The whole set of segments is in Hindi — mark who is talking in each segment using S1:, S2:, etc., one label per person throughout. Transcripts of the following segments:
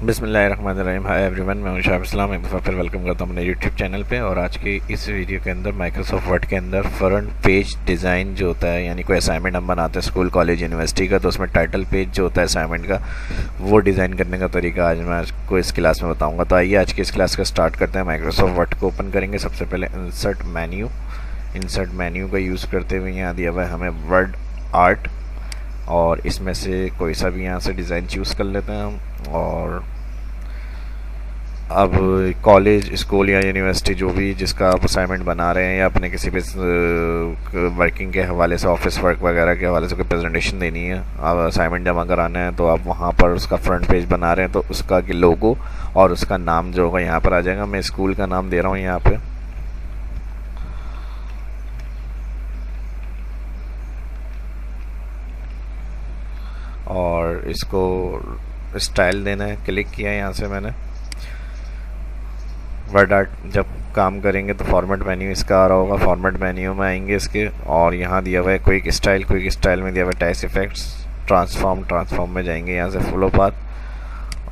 S1: बिस्मिल्लाहिर्रहमानिर्रहीम। हाय एवरीवन, मैं हूं शाहिब इस्लाम। एक दफ़ा फिर वेलकम करता हूं अपने यूट्यूब चैनल पे। और आज की इस वीडियो के अंदर माइक्रोसॉफ्ट वर्ड के अंदर फ्रंट पेज डिज़ाइन जो होता है, यानी कोई असाइनमेंट हम बनाते हैं स्कूल कॉलेज यूनिवर्सिटी का, तो उसमें टाइटल पेज जो होता है असाइनमेंट का, वो डिज़ाइन करने का तरीका आज मैं आपको इस क्लास में बताऊँगा। तो आइए आज की इस क्लास का स्टार्ट करते हैं। माइक्रोसॉफ्ट वर्ड को ओपन करेंगे। सबसे पहले इंसर्ट मेन्यू का यूज़ करते हुए यहाँ दिया हुआ है हमें वर्ड आर्ट, और इसमें से कोई सा भी यहाँ से डिज़ाइन चूज़ कर लेते हैं हम। और अब कॉलेज, स्कूल या यूनिवर्सिटी जो भी जिसका आप असाइनमेंट बना रहे हैं, या अपने किसी भी वर्किंग के हवाले से, ऑफिस वर्क वगैरह के हवाले से कोई प्रेजेंटेशन देनी है, आप असाइनमेंट जमा कराना है, तो आप वहाँ पर उसका फ्रंट पेज बना रहे हैं तो उसका लोगो और उसका नाम जो होगा यहाँ पर आ जाएगा। मैं स्कूल का नाम दे रहा हूँ यहाँ पे, और इसको स्टाइल देना है। क्लिक किया यहाँ से मैंने। वर्ड आर्ट जब काम करेंगे तो फॉर्मेट मेन्यू इसका आ रहा होगा, फॉर्मेट मेन्यू में आएंगे इसके, और यहाँ दिया हुआ है क्विक स्टाइल में दिया हुआ है टेक्स्ट इफेक्ट्स, ट्रांसफॉर्म में जाएंगे यहाँ से फ्लो पाथ,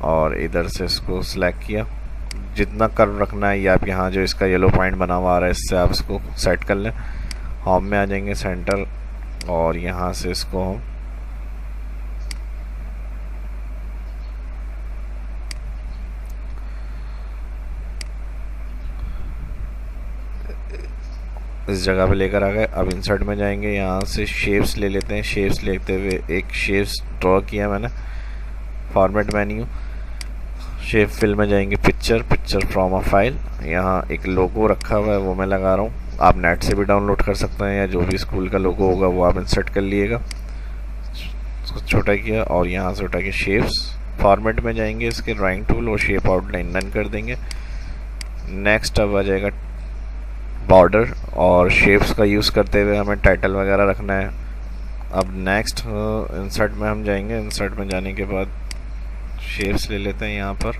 S1: और इधर से इसको सिलेक्ट किया। जितना कर्व रखना है, ये आप यहाँ जो इसका येलो पॉइंट बना हुआ आ रहा है, इससे आप इसको सेट कर लें। होम में आ जाएंगे, सेंटर, और यहाँ से इसको हम इस जगह पे लेकर आ गए। अब इंसर्ट में जाएंगे, यहाँ से शेप्स ले लेते हैं। शेप्स लेते हुए एक शेप्स ड्रॉ किया मैंने, फॉर्मेट मेन्यू, शेप फिल में जाएंगे, पिक्चर फ्रॉम अ फाइल, यहाँ एक लोगो रखा हुआ है वो मैं लगा रहा हूँ। आप नेट से भी डाउनलोड कर सकते हैं, या जो भी स्कूल का लोगो होगा वो आप इंसर्ट कर लिएगा। उसको छोटा किया और यहाँ से उठा के शेप्स, फॉर्मेट में जाएंगे, इसके ड्राइंग टूल और शेप आउटलाइन डन कर देंगे। नेक्स्ट अब आ जाएगा बॉर्डर, और शेप्स का यूज़ करते हुए हमें टाइटल वगैरह रखना है। अब नेक्स्ट इंसर्ट में हम जाएंगे। इंसर्ट में जाने के बाद शेप्स ले लेते हैं, यहाँ पर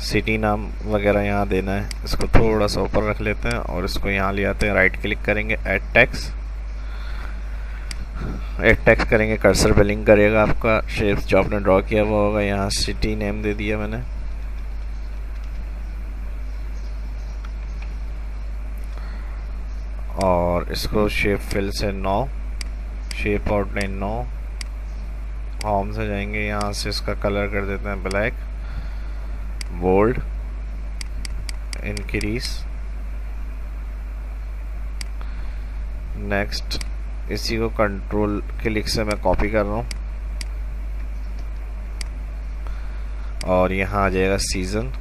S1: सिटी नाम वगैरह यहाँ देना है, इसको थोड़ा सा ऊपर रख लेते हैं और इसको यहाँ ले आते हैं। राइट क्लिक करेंगे, ऐड टेक्स्ट करेंगे, कर्सर पे लिंक करेगा आपका शेप्स जो आपने ड्रॉ किया हुआ होगा। यहाँ सिटी नेम दे दिया मैंने, और इसको शेप फिल से 9, शेप आउटलाइन 9। होम से जाएंगे, यहाँ से इसका कलर कर देते हैं ब्लैक, बोल्ड, इंक्रीज। नेक्स्ट इसी को कंट्रोल क्लिक से मैं कॉपी कर रहा हूँ, और यहाँ आ जाएगा सीजन,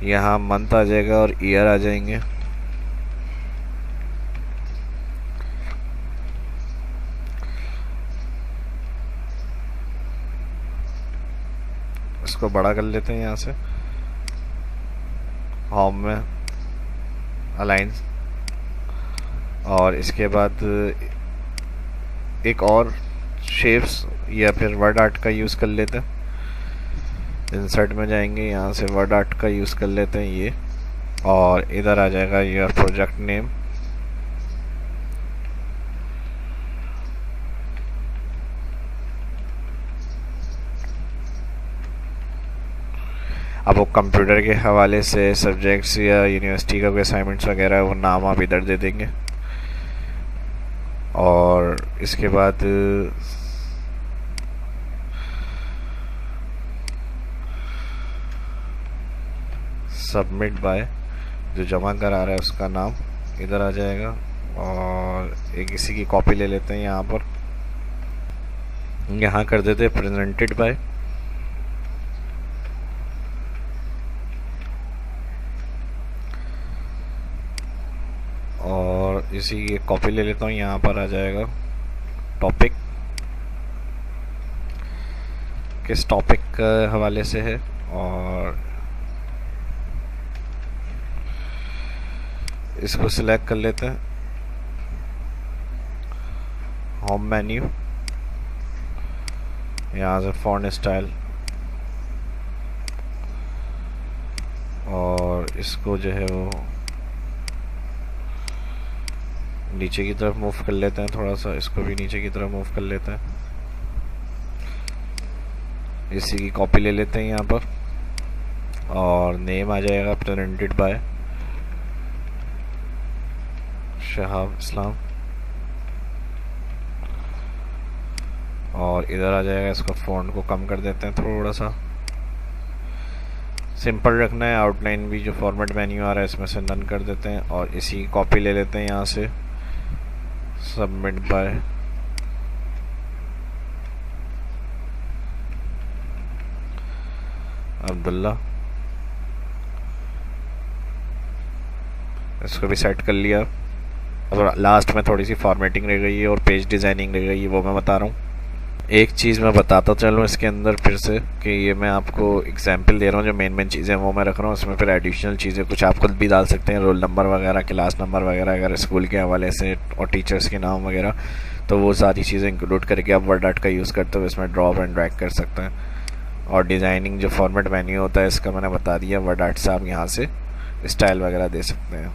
S1: यहाँ मंथ आ जाएगा और ईयर आ जाएंगे। इसको बड़ा कर लेते हैं यहाँ से, होम में अलाइन, और इसके बाद एक और शेप्स या फिर वर्ड आर्ट का यूज़ कर लेते हैं। इंसर्ट में जाएंगे, यहाँ से वर्ड आर्ट का यूज़ कर लेते हैं ये, और इधर आ जाएगा योर प्रोजेक्ट नेम। अब वो कंप्यूटर के हवाले से सब्जेक्ट्स या यूनिवर्सिटी का कोई असाइनमेंट्स वगैरह, वो नाम आप इधर दे देंगे। और इसके बाद सबमिट बाय, जो जमा करा रहा है उसका नाम इधर आ जाएगा। और एक इसी की कॉपी ले लेते हैं, यहाँ पर यहाँ कर देते हैं प्रेजेंटेड बाय, और इसी की कॉपी ले लेता हूँ, यहाँ पर आ जाएगा टॉपिक, किस टॉपिक के हवाले से है, और इसको सिलेक्ट कर लेते हैं। होम मेन्यू, यहाँ से फॉन्ट स्टाइल, और इसको जो है वो नीचे की तरफ मूव कर लेते हैं थोड़ा सा, इसको भी नीचे की तरफ मूव कर लेते हैं। इसी की कॉपी ले लेते हैं यहाँ पर, और नेम आ जाएगा प्रेजेंटेड बाय शहाब इस्लाम, और इधर आ जाएगा। इसको फ़ॉन्ट को कम कर देते हैं थोड़ा सा, सिंपल रखना है। आउटलाइन भी जो फॉर्मेट मेन्यू आ रहा है इसमें से नन कर देते हैं, और इसी की कॉपी ले लेते हैं यहाँ से, सबमिट बाय अब्दुल्ला। इसको भी सेट कर लिया। अब लास्ट में थोड़ी सी फॉर्मेटिंग रह गई है और पेज डिज़ाइनिंग रह गई है, वो मैं बता रहा हूँ। एक चीज़ मैं बताता चलूँ इसके अंदर फिर से, कि ये मैं आपको एग्जांपल दे रहा हूँ, जो मेन चीज़ें वो मैं रख रहा हूँ। इसमें फिर एडिशनल चीज़ें कुछ आप खुद भी डाल सकते हैं, रोल नंबर वगैरह, क्लास नंबर वगैरह, अगर स्कूल के हवाले से, और टीचर्स के नाम वगैरह, तो वो सारी चीज़ें इंक्लूड करके आप वर्ड आर्ट का यूज़ करते हो इसमें ड्रॉप एंड ड्रैग कर सकते हैं। और डिज़ाइनिंग जो फॉर्मेट मेन्यू होता है इसका मैंने बता दिया, वर्ड आर्ट से आप यहाँ से स्टाइल वगैरह दे सकते हैं।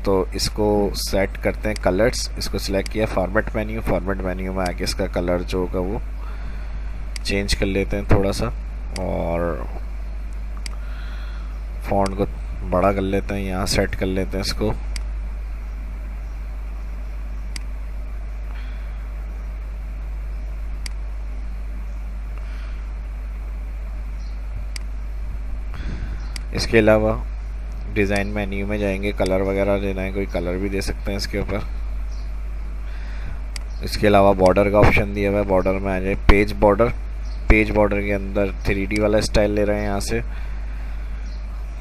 S1: तो इसको सेट करते हैं कलर्स, इसको सिलेक्ट किया फॉर्मेट मेन्यू, फॉर्मेट मेन्यू में आके इसका कलर जो होगा वो चेंज कर लेते हैं थोड़ा सा, और फॉन्ट को बड़ा कर लेते हैं, यहाँ सेट कर लेते हैं इसको। इसके अलावा डिज़ाइन मेन्यू में जाएंगे, कलर वगैरह लेना है, कोई कलर भी दे सकते हैं इसके ऊपर। इसके अलावा बॉर्डर का ऑप्शन दिया हुआ है, बॉर्डर में आ जाए पेज बॉर्डर। पेज बॉर्डर के अंदर 3D वाला स्टाइल ले रहे हैं यहाँ से।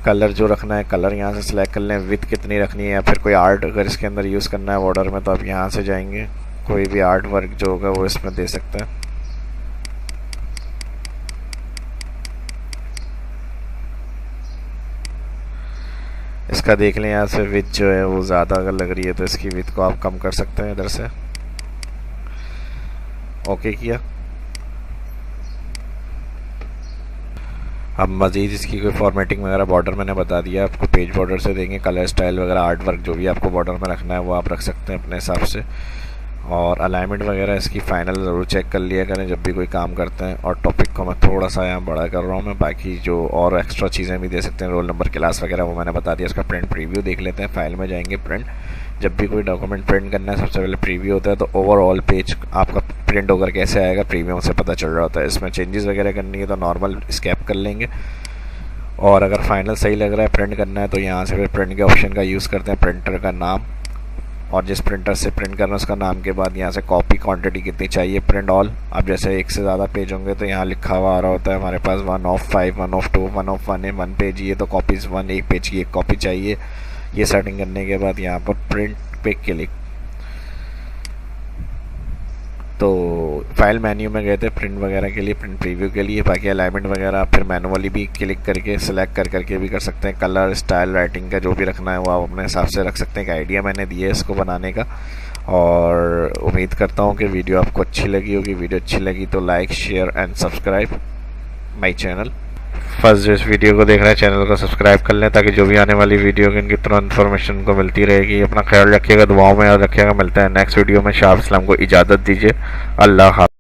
S1: कलर जो रखना है कलर यहाँ से सिलेक्ट कर लें, विड्थ कितनी रखनी है, या फिर कोई आर्ट अगर इसके अंदर यूज़ करना है बॉर्डर में तो आप यहाँ से जाएंगे, कोई भी आर्ट वर्क जो होगा वो इसमें दे सकते हैं। इसका देख लें यहाँ से विड्थ जो है वो ज़्यादा अगर लग रही है तो इसकी विड्थ को आप कम कर सकते हैं इधर से। ओके किया। अब मज़ीद इसकी कोई फॉर्मेटिंग वगैरह बॉर्डर मैंने बता दिया आपको, पेज बॉर्डर से देंगे, कलर स्टाइल वगैरह आर्ट वर्क जो भी आपको बॉर्डर में रखना है वो आप रख सकते हैं अपने हिसाब से। और अलाइनमेंट वगैरह इसकी फ़ाइनल ज़रूर चेक कर लिया करें जब भी कोई काम करते हैं। और टॉपिक को मैं थोड़ा सा यहाँ बड़ा कर रहा हूँ मैं, बाकी जो और एक्स्ट्रा चीज़ें भी दे सकते हैं, रोल नंबर, क्लास वगैरह, वो मैंने बता दिया। इसका प्रिंट प्रीव्यू देख लेते हैं। फाइल में जाएंगे, प्रिंट। जब भी कोई डॉक्यूमेंट प्रिंट करना है सबसे पहले प्रीव्यू होता है, तो ओवरऑल पेज आपका प्रिंट होकर कैसे आएगा प्रीव्यू से पता चल रहा होता है। इसमें चेंजेस वगैरह करनी है तो नॉर्मल स्कैप कर लेंगे, और अगर फाइनल सही लग रहा है प्रिंट करना है तो यहाँ से फिर प्रिंट के ऑप्शन का यूज़ करते हैं, प्रिंटर का नाम, और जिस प्रिंटर से प्रिंट करना है उसका नाम के बाद यहाँ से कॉपी क्वांटिटी कितनी चाहिए, प्रिंट ऑल। अब जैसे एक से ज़्यादा पेज होंगे तो यहाँ लिखा हुआ आ रहा होता है हमारे पास 1 of 5, 1 of 2, 1 of 1 है, 1 पेज ये तो कॉपीज़ 1, एक पेज की एक कॉपी चाहिए। ये सेटिंग करने के बाद यहाँ पर प्रिंट पे क्लिक, तो फाइल मेन्यू में गए थे प्रिंट वगैरह के लिए, प्रिंट प्रीव्यू के लिए। बाकी अलाइनमेंट वगैरह आप फिर मैनुअली भी क्लिक करके सिलेक्ट कर करके भी कर सकते हैं। कलर, स्टाइल, राइटिंग का जो भी रखना है वो आप अपने हिसाब से रख सकते हैं। एक आइडिया मैंने दिया है इसको बनाने का, और उम्मीद करता हूँ कि वीडियो आपको अच्छी लगी होगी। वीडियो अच्छी लगी तो like, share and subscribe my channel. First जो इस वीडियो को देख रहे हैं चैनल को सब्सक्राइब कर लें, ताकि जो भी आने वाली वीडियो की इनकी तुरंत इन्फॉर्मेशन को मिलती रहेगी। अपना ख्याल रखिएगा, दुआओं में याद रखिएगा। मिलता है नेक्स्ट वीडियो में। शाह इस्लाम को इजाज़त दीजिए। अल्लाह हाफ़िज़।